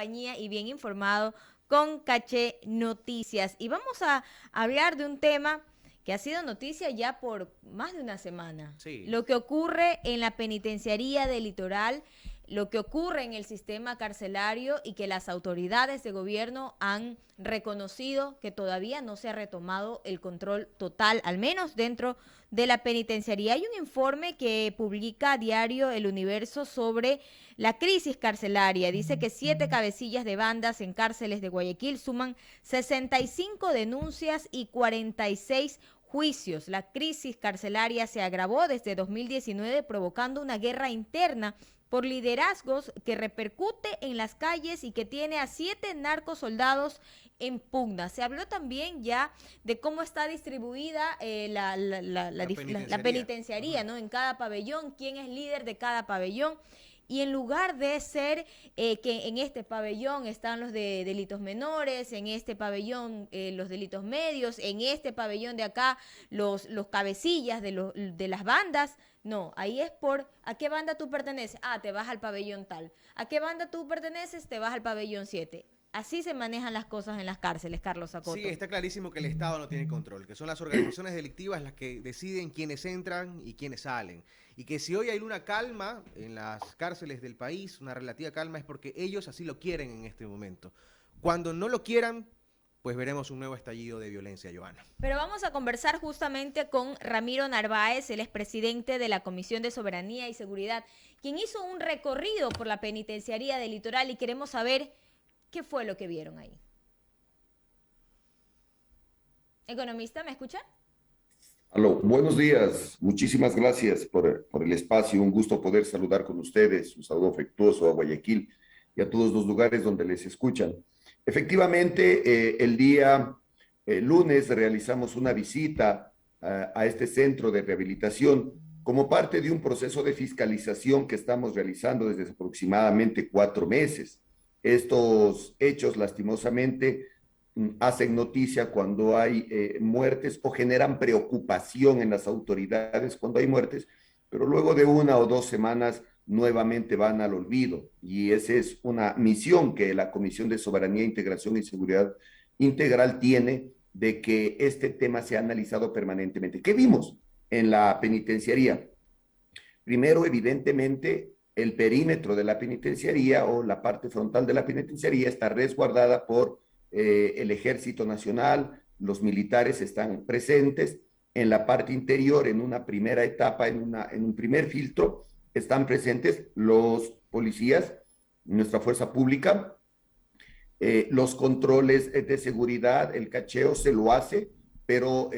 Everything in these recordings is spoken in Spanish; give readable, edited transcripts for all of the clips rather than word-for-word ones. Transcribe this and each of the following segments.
compañía y bien informado con Caché Noticias. Y vamos a hablar de un tema que ha sido noticia ya por más de una semana. Sí. Lo que ocurre en la penitenciaría del Litoral, lo que ocurre en el sistema carcelario y que las autoridades de gobierno han reconocido que todavía no se ha retomado el control total, al menos dentro de la penitenciaría. Hay un informe que publica a diario El Universo sobre la crisis carcelaria. Dice que 7 cabecillas de bandas en cárceles de Guayaquil suman 65 denuncias y 46 juicios. La crisis carcelaria se agravó desde 2019, provocando una guerra interna por liderazgos que repercute en las calles y que tiene a 7 narcosoldados en pugna. Se habló también ya de cómo está distribuida la penitenciaría, ¿no? En cada pabellón, quién es líder de cada pabellón. Y en lugar de ser que en este pabellón están los de delitos menores, en este pabellón los delitos medios, en este pabellón de acá los cabecillas de las bandas, no, ahí es por a qué banda tú perteneces, te vas al pabellón tal, a qué banda tú perteneces, te vas al pabellón 7. Así se manejan las cosas en las cárceles, Carlos Acoto. Sí, está clarísimo que el Estado no tiene control, que son las organizaciones delictivas las que deciden quiénes entran y quiénes salen. Y que si hoy hay una calma en las cárceles del país, una relativa calma, es porque ellos así lo quieren en este momento. Cuando no lo quieran, pues veremos un nuevo estallido de violencia, Joana. Pero vamos a conversar justamente con Ramiro Narváez, el expresidente de la Comisión de Soberanía y Seguridad, quien hizo un recorrido por la penitenciaría del Litoral y queremos saber qué fue lo que vieron ahí. Economista, ¿me escucha? Aló, buenos días. Muchísimas gracias por el espacio. Un gusto poder saludar con ustedes. Un saludo afectuoso a Guayaquil y a todos los lugares donde les escuchan. Efectivamente, el día lunes realizamos una visita a este centro de rehabilitación como parte de un proceso de fiscalización que estamos realizando desde aproximadamente 4 meses. Estos hechos, lastimosamente, hacen noticia cuando hay muertes o generan preocupación en las autoridades cuando hay muertes, pero luego de 1 o 2 semanas nuevamente van al olvido. Y esa es una misión que la Comisión de Soberanía, Integración y Seguridad Integral tiene, de que este tema sea analizado permanentemente. ¿Qué vimos en la penitenciaría? Primero, evidentemente, el perímetro de la penitenciaría o la parte frontal de la penitenciaría está resguardada por el Ejército Nacional, los militares están presentes. En la parte interior, en una primera etapa, en un primer filtro, están presentes los policías, nuestra fuerza pública, los controles de seguridad, el cacheo se lo hace, pero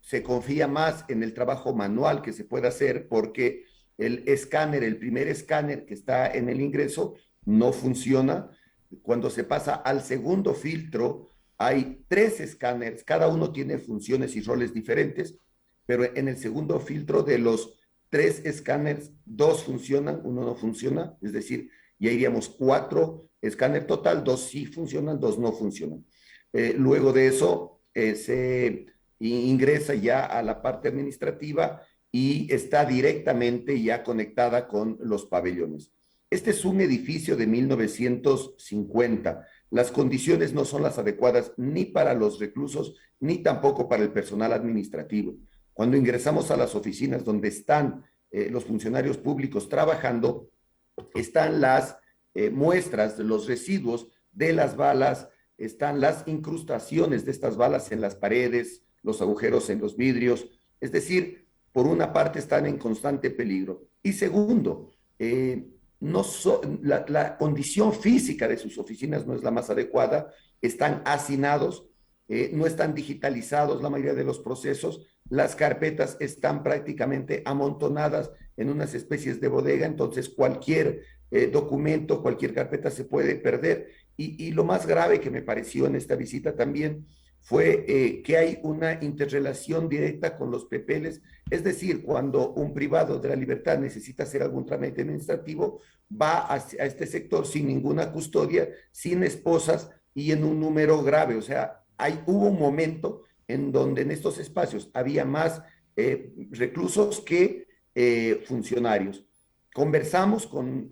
se confía más en el trabajo manual que se puede hacer porque el escáner, el primer escáner que está en el ingreso, no funciona. Cuando se pasa al segundo filtro, hay 3 escáneres, cada uno tiene funciones y roles diferentes, pero en el segundo filtro de los 3 escáneres, 2 funcionan, 1 no funciona, es decir, ya iríamos 4 escáneres total, 2 sí funcionan, 2 no funcionan. Luego de eso, se ingresa ya a la parte administrativa y está directamente ya conectada con los pabellones. Este es un edificio de 1950. Las condiciones no son las adecuadas ni para los reclusos, ni tampoco para el personal administrativo. Cuando ingresamos a las oficinas donde están los funcionarios públicos trabajando, están las muestras, los residuos de las balas, están las incrustaciones de estas balas en las paredes, los agujeros en los vidrios. Es decir, por una parte están en constante peligro. Y segundo, la condición física de sus oficinas no es la más adecuada, están hacinados, no están digitalizados la mayoría de los procesos, las carpetas están prácticamente amontonadas en unas especies de bodega, entonces cualquier documento, cualquier carpeta se puede perder. Y lo más grave que me pareció en esta visita también fue que hay una interrelación directa con los papeles, es decir, cuando un privado de la libertad necesita hacer algún trámite administrativo, va a este sector sin ninguna custodia, sin esposas y en un número grave. O sea, hubo un momento en donde en estos espacios había más reclusos que funcionarios. conversamos con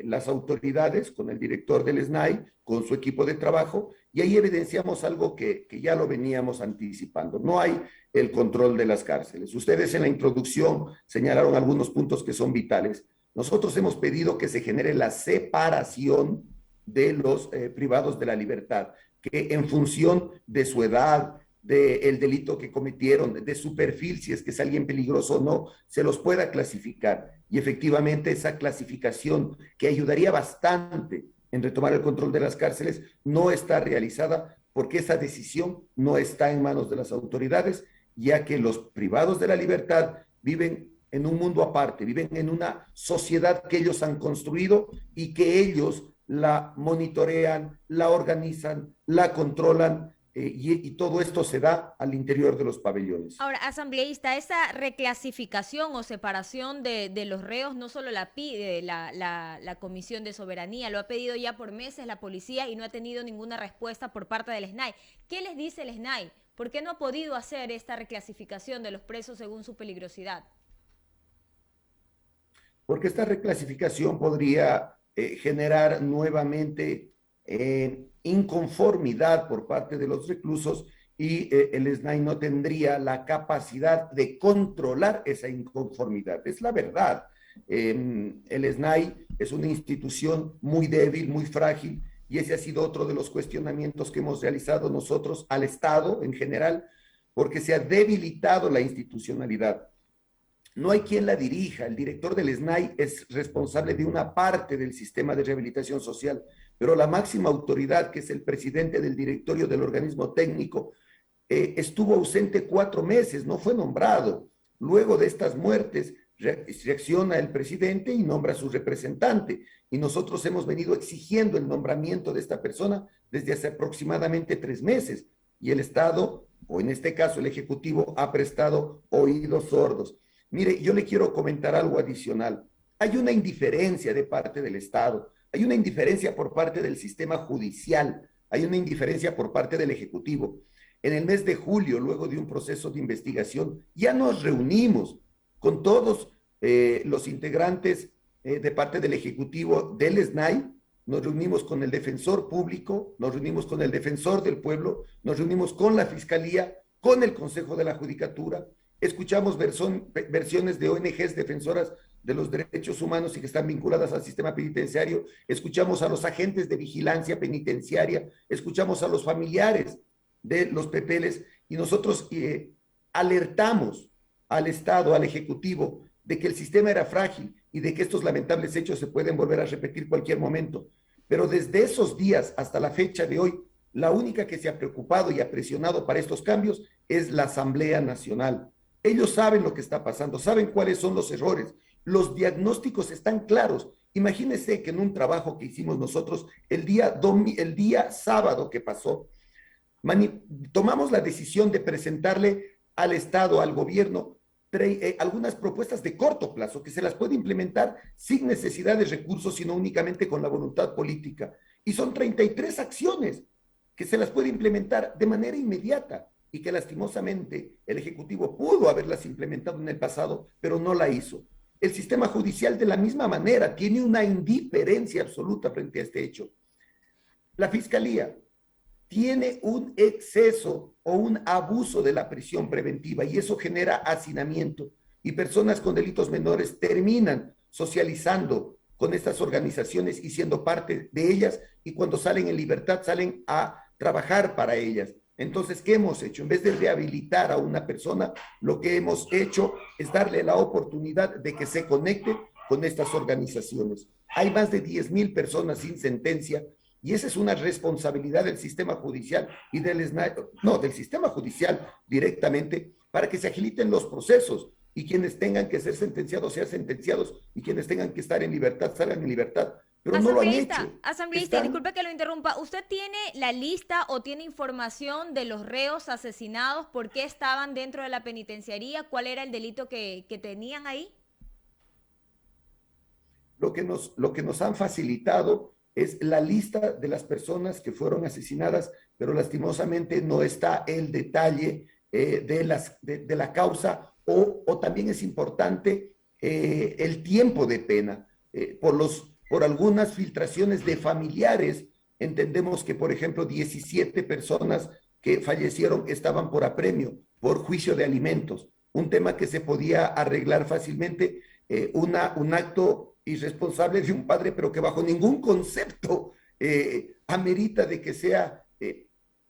las autoridades, con el director del SNAI, con su equipo de trabajo, y ahí evidenciamos algo que ya lo veníamos anticipando. No hay el control de las cárceles. Ustedes en la introducción señalaron algunos puntos que son vitales. Nosotros hemos pedido que se genere la separación de los privados de la libertad, que en función de su edad, del delito que cometieron, de su perfil, si es que es alguien peligroso o no, se los pueda clasificar. Y efectivamente esa clasificación que ayudaría bastante en retomar el control de las cárceles no está realizada porque esa decisión no está en manos de las autoridades, ya que los privados de la libertad viven en un mundo aparte, viven en una sociedad que ellos han construido y que ellos la monitorean, la organizan, la controlan, y todo esto se da al interior de los pabellones. Ahora, asambleísta, esa reclasificación o separación de los reos no solo la pide la Comisión de Soberanía, lo ha pedido ya por meses la policía y no ha tenido ninguna respuesta por parte del SNAI. ¿Qué les dice el SNAI? ¿Por qué no ha podido hacer esta reclasificación de los presos según su peligrosidad? Porque esta reclasificación podría generar nuevamente inconformidad por parte de los reclusos y el SNAI no tendría la capacidad de controlar esa inconformidad. Es la verdad. El SNAI es una institución muy débil, muy frágil, y ese ha sido otro de los cuestionamientos que hemos realizado nosotros al Estado en general, porque se ha debilitado la institucionalidad. No hay quien la dirija. El director del SNAI es responsable de una parte del sistema de rehabilitación social, pero la máxima autoridad, que es el presidente del directorio del organismo técnico, estuvo ausente 4 meses, no fue nombrado. Luego de estas muertes, reacciona el presidente y nombra a su representante. Y nosotros hemos venido exigiendo el nombramiento de esta persona desde hace aproximadamente 3 meses. Y el Estado, o en este caso el Ejecutivo, ha prestado oídos sordos. Mire, yo le quiero comentar algo adicional. Hay una indiferencia de parte del Estado, hay una indiferencia por parte del sistema judicial, hay una indiferencia por parte del Ejecutivo. En el mes de julio, luego de un proceso de investigación, ya nos reunimos con todos los integrantes de parte del Ejecutivo del SNAI, nos reunimos con el defensor público, nos reunimos con el defensor del pueblo, nos reunimos con la Fiscalía, con el Consejo de la Judicatura, escuchamos versiones de ONGs defensoras de los derechos humanos y que están vinculadas al sistema penitenciario, escuchamos a los agentes de vigilancia penitenciaria, escuchamos a los familiares de los pepeles y nosotros alertamos al Estado, al Ejecutivo, de que el sistema era frágil y de que estos lamentables hechos se pueden volver a repetir cualquier momento. Pero desde esos días hasta la fecha de hoy, la única que se ha preocupado y ha presionado para estos cambios es la Asamblea Nacional. Ellos saben lo que está pasando, saben cuáles son los errores, los diagnósticos están claros. Imagínense que en un trabajo que hicimos nosotros el día sábado que pasó, tomamos la decisión de presentarle al Estado, al gobierno, algunas propuestas de corto plazo que se las puede implementar sin necesidad de recursos, sino únicamente con la voluntad política. Y son 33 acciones que se las puede implementar de manera inmediata y que lastimosamente el Ejecutivo pudo haberlas implementado en el pasado, pero no la hizo. El sistema judicial de la misma manera tiene una indiferencia absoluta frente a este hecho. La Fiscalía tiene un exceso o un abuso de la prisión preventiva y eso genera hacinamiento y personas con delitos menores terminan socializando con estas organizaciones y siendo parte de ellas y cuando salen en libertad salen a trabajar para ellas. Entonces, ¿qué hemos hecho? En vez de rehabilitar a una persona, lo que hemos hecho es darle la oportunidad de que se conecte con estas organizaciones. Hay más de 10,000 personas sin sentencia y esa es una responsabilidad del sistema judicial y del sistema judicial directamente para que se agiliten los procesos y quienes tengan que ser sentenciados sean sentenciados y quienes tengan que estar en libertad salgan en libertad. Pero no lo han hecho. Asambleísta, disculpe que lo interrumpa. ¿Usted tiene la lista o tiene información de los reos asesinados? ¿Por qué estaban dentro de la penitenciaría? ¿Cuál era el delito que tenían ahí? Lo que nos han facilitado es la lista de las personas que fueron asesinadas, pero lastimosamente no está el detalle de la causa o también es importante el tiempo de pena. Por algunas filtraciones de familiares, entendemos que, por ejemplo, 17 personas que fallecieron estaban por apremio, por juicio de alimentos, un tema que se podía arreglar fácilmente, un acto irresponsable de un padre, pero que bajo ningún concepto amerita de que sea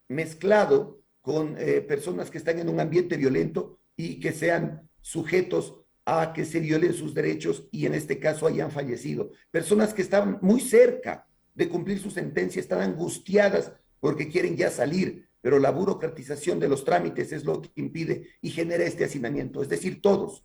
mezclado con personas que están en un ambiente violento y que sean sujetos a que se violen sus derechos y en este caso hayan fallecido. Personas que están muy cerca de cumplir su sentencia, están angustiadas porque quieren ya salir, pero la burocratización de los trámites es lo que impide y genera este hacinamiento. Es decir, todos,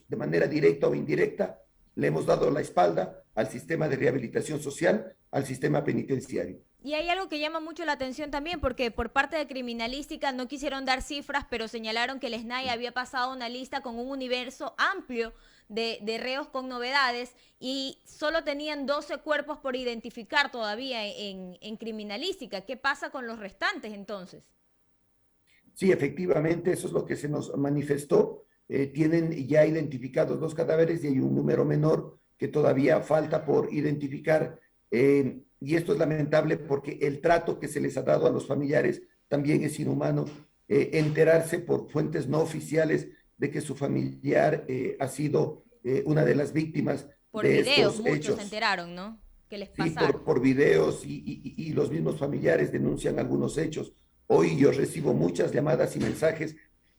de manera directa o indirecta, le hemos dado la espalda al sistema de rehabilitación social, al sistema penitenciario. Y hay algo que llama mucho la atención también, porque por parte de criminalística no quisieron dar cifras, pero señalaron que el SNAI había pasado una lista con un universo amplio de reos con novedades y solo tenían 12 cuerpos por identificar todavía en criminalística. ¿Qué pasa con los restantes entonces? Sí, efectivamente, eso es lo que se nos manifestó. Tienen ya identificados 2 cadáveres y hay un número menor que todavía falta por identificar. Y esto es lamentable porque el trato que se les ha dado a los familiares también es inhumano. Enterarse por fuentes no oficiales de que su familiar ha sido una de las víctimas Por de videos, estos muchos hechos. se enteraron, ¿no? Que les Sí, pasaron. por videos y los mismos familiares denuncian algunos hechos. Hoy yo recibo muchas llamadas y mensajes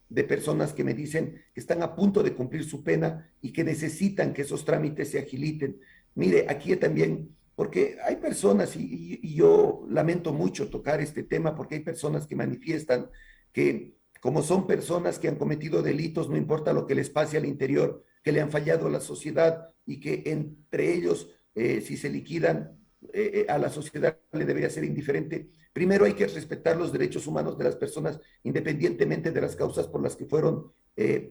de personas que me dicen que están a punto de cumplir su pena y que necesitan que esos trámites se agiliten. Mire, aquí también, porque hay personas, y yo lamento mucho tocar este tema, porque hay personas que manifiestan que como son personas que han cometido delitos, no importa lo que les pase al interior, que le han fallado a la sociedad y que entre ellos, si se liquidan, a la sociedad le debería ser indiferente. Primero hay que respetar los derechos humanos de las personas independientemente de las causas por las que fueron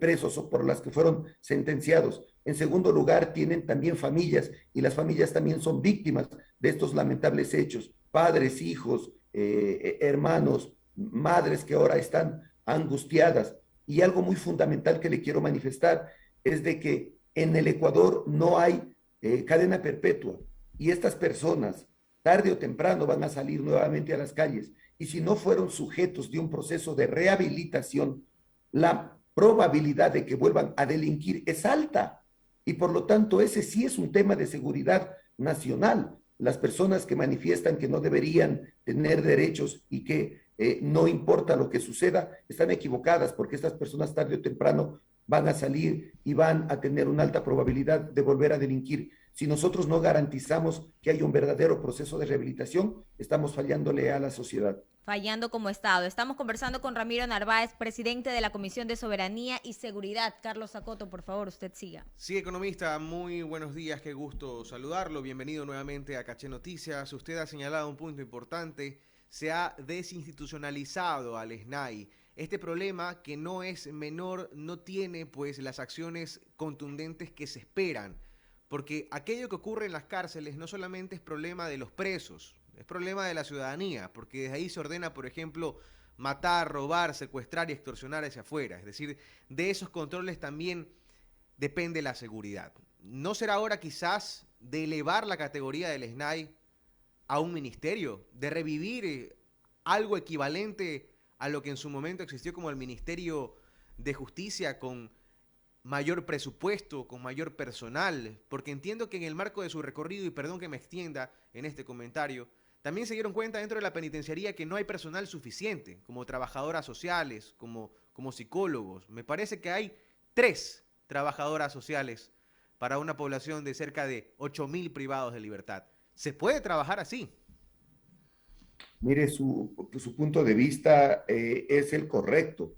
presos o por las que fueron sentenciados. En segundo lugar, tienen también familias y las familias también son víctimas de estos lamentables hechos. Padres, hijos, hermanos, madres que ahora están angustiadas. Y algo muy fundamental que le quiero manifestar es de que en el Ecuador no hay cadena perpetua y estas personas tarde o temprano van a salir nuevamente a las calles y si no fueron sujetos de un proceso de rehabilitación, la probabilidad de que vuelvan a delinquir es alta y por lo tanto ese sí es un tema de seguridad nacional. Las personas que manifiestan que no deberían tener derechos y que no importa lo que suceda, están equivocadas porque estas personas tarde o temprano van a salir y van a tener una alta probabilidad de volver a delinquir. Si nosotros no garantizamos que haya un verdadero proceso de rehabilitación, estamos fallándole a la sociedad. Fallando como Estado. Estamos conversando con Ramiro Narváez, presidente de la Comisión de Soberanía y Seguridad. Carlos Sacoto, por favor, usted siga. Sí, economista, muy buenos días, qué gusto saludarlo. Bienvenido nuevamente a Caché Noticias. Usted ha señalado un punto importante, se ha desinstitucionalizado al SNAI. Este problema, que no es menor, no tiene pues las acciones contundentes que se esperan. Porque aquello que ocurre en las cárceles no solamente es problema de los presos, es problema de la ciudadanía, porque desde ahí se ordena, por ejemplo, matar, robar, secuestrar y extorsionar hacia afuera. Es decir, de esos controles también depende la seguridad. ¿No será hora quizás de elevar la categoría del SNAI a un ministerio, de revivir algo equivalente a lo que en su momento existió como el Ministerio de Justicia, con mayor presupuesto, con mayor personal? Porque entiendo que en el marco de su recorrido, y perdón que me extienda en este comentario, también se dieron cuenta dentro de la penitenciaría que no hay personal suficiente, como trabajadoras sociales, como psicólogos. Me parece que hay 3 trabajadoras sociales para una población de cerca de 8.000 privados de libertad. ¿Se puede trabajar así? Mire, su punto de vista es el correcto.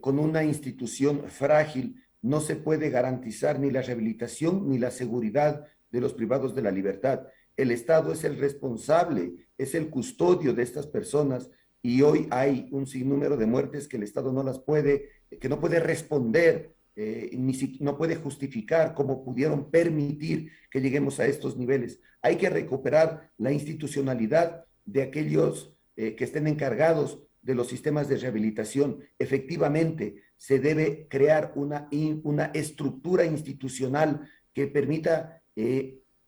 Con una institución frágil no se puede garantizar ni la rehabilitación ni la seguridad de los privados de la libertad. El Estado es el responsable, es el custodio de estas personas y hoy hay un sinnúmero de muertes que el Estado no las puede, que no puede responder, no puede justificar cómo pudieron permitir que lleguemos a estos niveles. Hay que recuperar la institucionalidad de aquellos que estén encargados de los sistemas de rehabilitación. Efectivamente, se debe crear una estructura institucional que permita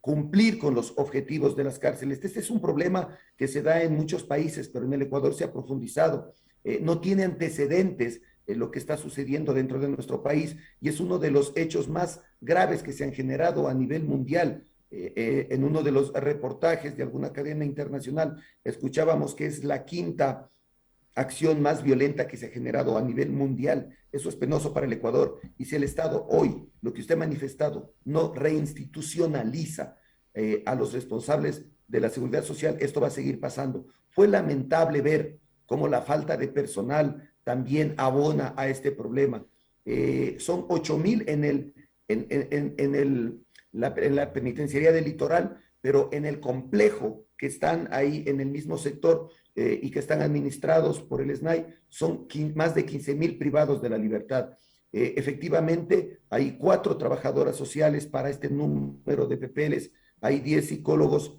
cumplir con los objetivos de las cárceles. Este es un problema que se da en muchos países, pero en el Ecuador se ha profundizado. No tiene antecedentes lo que está sucediendo dentro de nuestro país y es uno de los hechos más graves que se han generado a nivel mundial. En uno de los reportajes de alguna cadena internacional escuchábamos que es la quinta acción más violenta que se ha generado a nivel mundial. Eso es penoso para el Ecuador. Y si el Estado hoy, lo que usted ha manifestado, no reinstitucionaliza a los responsables de la seguridad social, esto va a seguir pasando. Fue lamentable ver cómo la falta de personal también abona a este problema. Son 8,000 en la penitenciaría del Litoral, pero en el complejo que están ahí en el mismo sector y que están administrados por el SNAI, son más de 15,000 privados de la libertad. Efectivamente, hay 4 trabajadoras sociales para este número de PPLs, hay 10 psicólogos,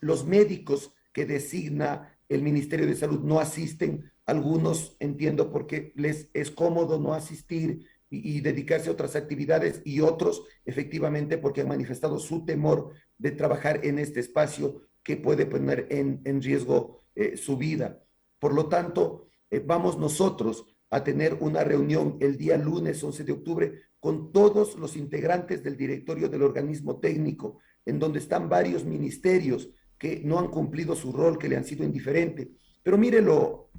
los médicos que designa el Ministerio de Salud no asisten, algunos entiendo porque les es cómodo no asistir y dedicarse a otras actividades, y otros efectivamente porque han manifestado su temor de trabajar en este espacio que puede poner en riesgo su vida. Por lo tanto, vamos nosotros a tener una reunión el día lunes 11 de octubre con todos los integrantes del directorio del organismo técnico, en donde están varios ministerios que no han cumplido su rol, que le han sido indiferente. Pero mire lo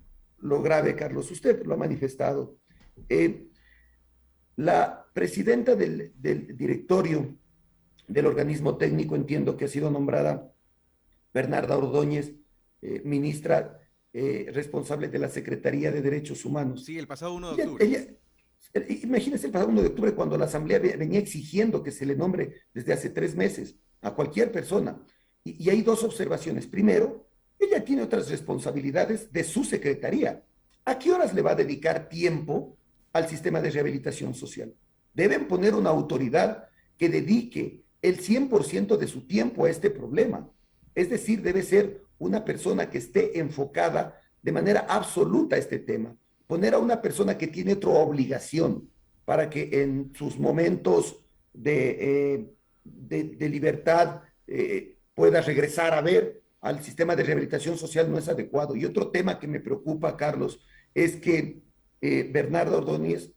grave, Carlos, usted lo ha manifestado. La presidenta del directorio del organismo técnico, entiendo que ha sido nombrada Bernarda Ordóñez, ministra responsable de la Secretaría de Derechos Humanos. Sí, el pasado 1 de octubre. Imagínense el pasado 1 de octubre cuando la Asamblea venía exigiendo que se le nombre desde hace 3 meses a cualquier persona. Y hay 2 observaciones. Primero, ella tiene otras responsabilidades de su secretaría. ¿A qué horas le va a dedicar tiempo al sistema de rehabilitación social? Deben poner una autoridad que dedique el 100% de su tiempo a este problema. Es decir, debe ser una persona que esté enfocada de manera absoluta a este tema. Poner a una persona que tiene otra obligación para que en sus momentos de libertad pueda regresar a ver al sistema de rehabilitación social no es adecuado. Y otro tema que me preocupa, Carlos, es que Bernardo Ordóñez,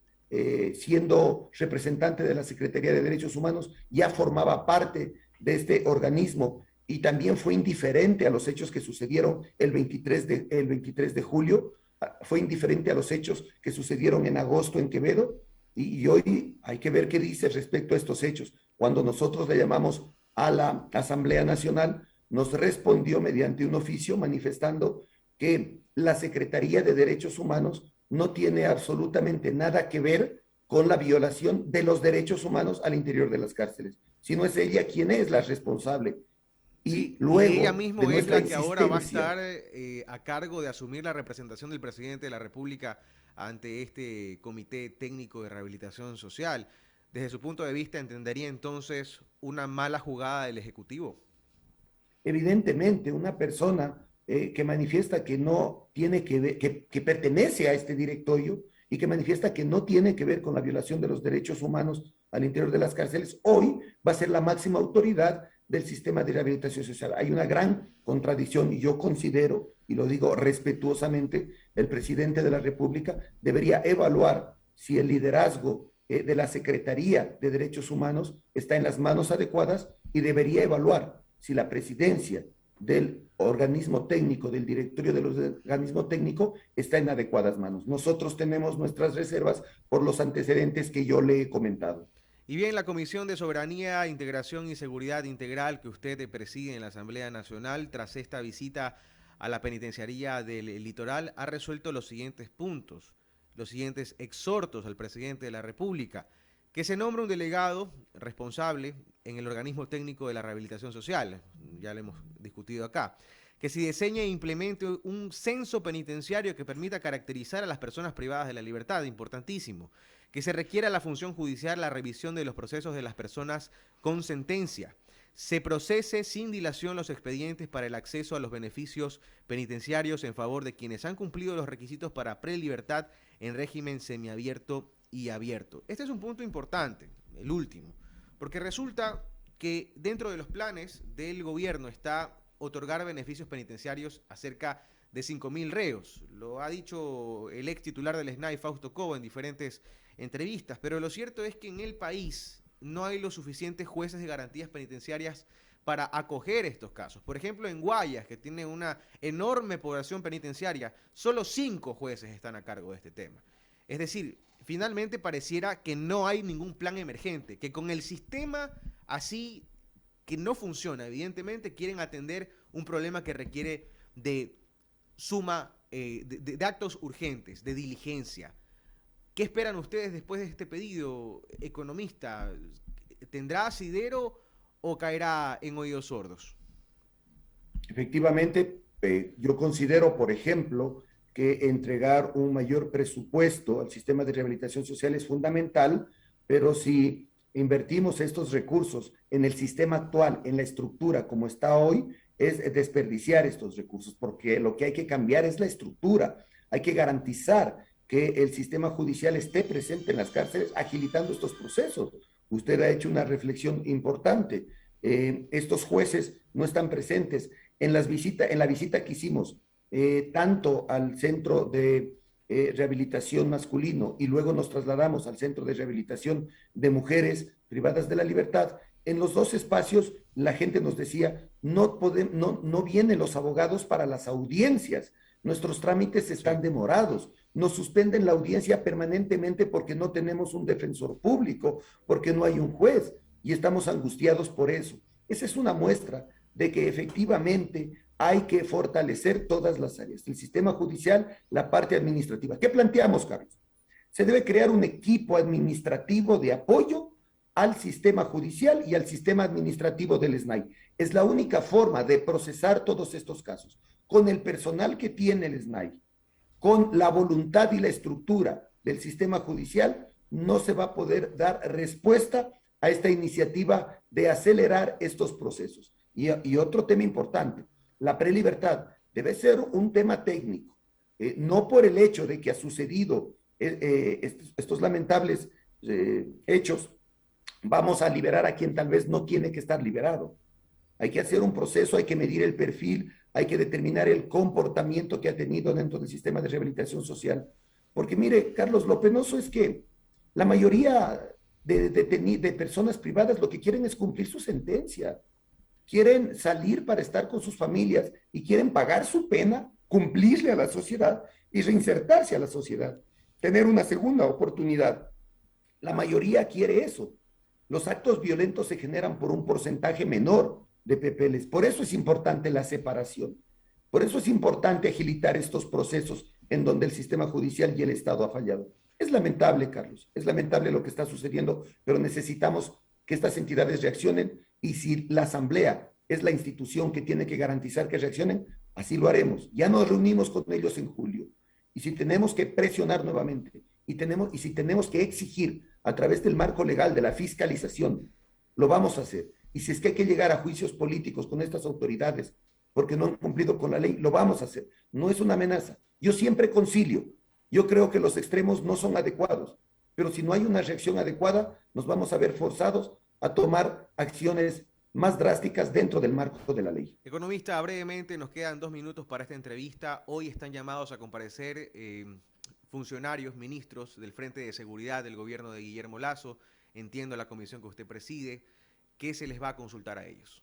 siendo representante de la Secretaría de Derechos Humanos, ya formaba parte de este organismo y también fue indiferente a los hechos que sucedieron el 23 de julio, fue indiferente a los hechos que sucedieron en agosto en Quevedo, y hoy hay que ver qué dice respecto a estos hechos. Cuando nosotros le llamamos a la Asamblea Nacional, nos respondió mediante un oficio manifestando que la Secretaría de Derechos Humanos no tiene absolutamente nada que ver con la violación de los derechos humanos al interior de las cárceles, sino es ella quien es la responsable. Y luego ella misma es la que ahora va a estar a cargo de asumir la representación del presidente de la República ante este Comité Técnico de Rehabilitación Social. Desde su punto de vista, ¿entendería entonces una mala jugada del Ejecutivo? Evidentemente, una persona que manifiesta que no tiene que ver, que pertenece a este directorio y que manifiesta que no tiene que ver con la violación de los derechos humanos al interior de las cárceles, hoy va a ser la máxima autoridad del sistema de rehabilitación social. Hay una gran contradicción y yo considero, y lo digo respetuosamente, el presidente de la República debería evaluar si el liderazgo de la Secretaría de Derechos Humanos está en las manos adecuadas y debería evaluar si la presidencia del organismo técnico, del directorio del organismo técnico, está en adecuadas manos. Nosotros tenemos nuestras reservas por los antecedentes que yo le he comentado. Y bien, la Comisión de Soberanía, Integración y Seguridad Integral que usted preside en la Asamblea Nacional, tras esta visita a la penitenciaría del Litoral, ha resuelto los siguientes puntos, los siguientes exhortos al presidente de la República: que se nombre un delegado responsable en el organismo técnico de la rehabilitación social, ya lo hemos discutido acá; que se diseñe e implemente un censo penitenciario que permita caracterizar a las personas privadas de la libertad, importantísimo; que se requiera a la función judicial la revisión de los procesos de las personas con sentencia; se procese sin dilación los expedientes para el acceso a los beneficios penitenciarios en favor de quienes han cumplido los requisitos para prelibertad en régimen semiabierto y abierto. Este es un punto importante, el último, porque resulta que dentro de los planes del gobierno está otorgar beneficios penitenciarios a cerca de 5.000 reos. Lo ha dicho el ex titular del SNAI, Fausto Cobo, en diferentes entrevistas, pero lo cierto es que en el país no hay los suficientes jueces de garantías penitenciarias para acoger estos casos. Por ejemplo, en Guayas, que tiene una enorme población penitenciaria, solo 5 jueces están a cargo de este tema. Es decir, finalmente pareciera que no hay ningún plan emergente, que con el sistema así que no funciona, evidentemente quieren atender un problema que requiere de suma, de actos urgentes, de diligencia. ¿Qué esperan ustedes después de este pedido, economista? ¿Tendrá asidero o caerá en oídos sordos? Efectivamente, yo considero, por ejemplo, que entregar un mayor presupuesto al sistema de rehabilitación social es fundamental, pero si invertimos estos recursos en el sistema actual, en la estructura como está hoy, es desperdiciar estos recursos, porque lo que hay que cambiar es la estructura. Hay que garantizar que el sistema judicial esté presente en las cárceles, agilitando estos procesos. Usted ha hecho una reflexión importante. Estos jueces no están presentes. En la visita que hicimos, tanto al centro de rehabilitación masculino y luego nos trasladamos al centro de rehabilitación de mujeres privadas de la libertad, en los 2 espacios la gente nos decía, no vienen los abogados para las audiencias, nuestros trámites están demorados, nos suspenden la audiencia permanentemente porque no tenemos un defensor público, porque no hay un juez y estamos angustiados por eso. Esa es una muestra de que efectivamente hay que fortalecer todas las áreas, el sistema judicial, la parte administrativa. ¿Qué planteamos, Carlos? Se debe crear un equipo administrativo de apoyo al sistema judicial y al sistema administrativo del SNAI. Es la única forma de procesar todos estos casos. Con el personal que tiene el SNAI, con la voluntad y la estructura del sistema judicial, no se va a poder dar respuesta a esta iniciativa de acelerar estos procesos. Y otro tema importante, la prelibertad debe ser un tema técnico, no por el hecho de que ha sucedido estos lamentables hechos, vamos a liberar a quien tal vez no tiene que estar liberado. Hay que hacer un proceso, hay que medir el perfil, hay que determinar el comportamiento que ha tenido dentro del sistema de rehabilitación social. Porque mire, Carlos, lo penoso es que la mayoría de personas privadas lo que quieren es cumplir su sentencia. Quieren salir para estar con sus familias y quieren pagar su pena, cumplirle a la sociedad y reinsertarse a la sociedad, tener una segunda oportunidad. La mayoría quiere eso. Los actos violentos se generan por un porcentaje menor de PPLs. Por eso es importante la separación. Por eso es importante agilitar estos procesos en donde el sistema judicial y el Estado ha fallado. Es lamentable, Carlos, es lamentable lo que está sucediendo, pero necesitamos que estas entidades reaccionen y si la Asamblea es la institución que tiene que garantizar que reaccionen, así lo haremos. Ya nos reunimos con ellos en julio. Y si tenemos que presionar nuevamente y si tenemos que exigir a través del marco legal de la fiscalización, lo vamos a hacer. Y si es que hay que llegar a juicios políticos con estas autoridades porque no han cumplido con la ley, lo vamos a hacer. No es una amenaza. Yo siempre concilio. Yo creo que los extremos no son adecuados, pero si no hay una reacción adecuada, nos vamos a ver forzados a tomar acciones más drásticas dentro del marco de la ley. Economista, brevemente, nos quedan 2 minutos para esta entrevista. Hoy están llamados a comparecer funcionarios, ministros del Frente de Seguridad del gobierno de Guillermo Lasso. Entiendo la comisión que usted preside. ¿Qué se les va a consultar a ellos?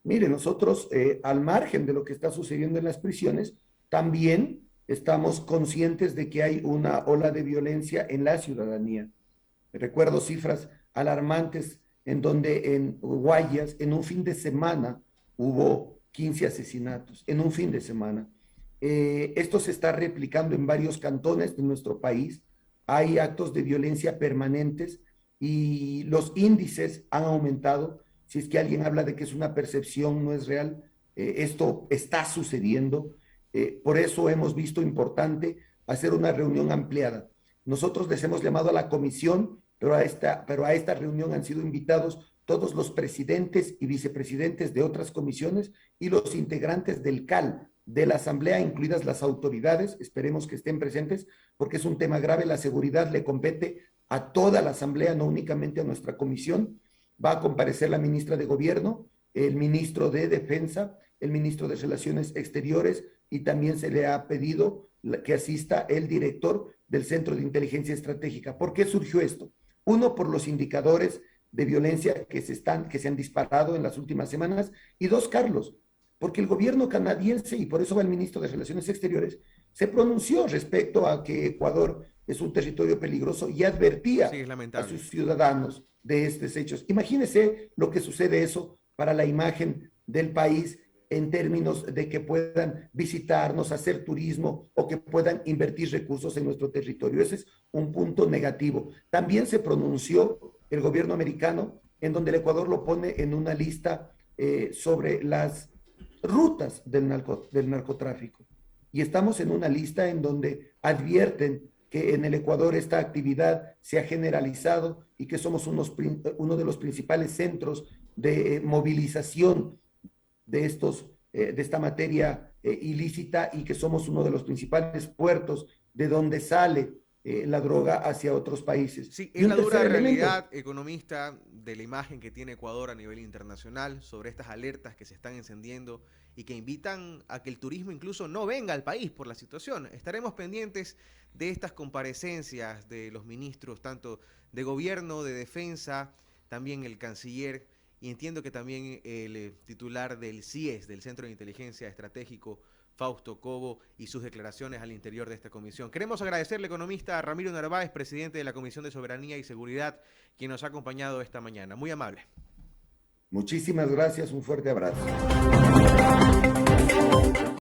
Mire, nosotros, al margen de lo que está sucediendo en las prisiones, también estamos conscientes de que hay una ola de violencia en la ciudadanía. Recuerdo cifras alarmantes en donde en Guayas, en un fin de semana, hubo 15 asesinatos, en un fin de semana. Esto se está replicando en varios cantones de nuestro país. Hay actos de violencia permanentes y los índices han aumentado. Si es que alguien habla de que es una percepción, no es real. Esto está sucediendo. Por eso hemos visto importante hacer una reunión ampliada. Nosotros les hemos llamado a la comisión, pero a esta reunión han sido invitados todos los presidentes y vicepresidentes de otras comisiones y los integrantes del CAL, de la Asamblea, incluidas las autoridades, esperemos que estén presentes, porque es un tema grave. La seguridad le compete a toda la Asamblea, no únicamente a nuestra comisión. Va a comparecer la ministra de Gobierno, el ministro de Defensa, el ministro de Relaciones Exteriores, y también se le ha pedido que asista el director del Centro de Inteligencia Estratégica. ¿Por qué surgió esto? Uno, por los indicadores de violencia que se han disparado en las últimas semanas, y dos, Carlos, porque el gobierno canadiense, y por eso va el ministro de Relaciones Exteriores, se pronunció respecto a que Ecuador es un territorio peligroso y advertía a sus ciudadanos de estos hechos. Imagínese lo que sucede eso para la imagen del país en términos de que puedan visitarnos, hacer turismo o que puedan invertir recursos en nuestro territorio. Ese es un punto negativo. También se pronunció el gobierno americano, en donde el Ecuador lo pone en una lista sobre las rutas del narcotráfico. Y estamos en una lista en donde advierten que en el Ecuador esta actividad se ha generalizado y que somos uno de los principales centros de movilización de esta materia ilícita, y que somos uno de los principales puertos de donde sale la droga hacia otros países. Sí, es la dura realidad, economista, de la imagen que tiene Ecuador a nivel internacional sobre estas alertas que se están encendiendo y que invitan a que el turismo incluso no venga al país por la situación. Estaremos pendientes de estas comparecencias de los ministros, tanto de gobierno, de defensa, también el canciller, y entiendo que también el titular del CIES, del Centro de Inteligencia Estratégico, Fausto Cobo, y sus declaraciones al interior de esta comisión. Queremos agradecerle, economista Ramiro Narváez, presidente de la Comisión de Soberanía y Seguridad, quien nos ha acompañado esta mañana. Muy amable. Muchísimas gracias, un fuerte abrazo.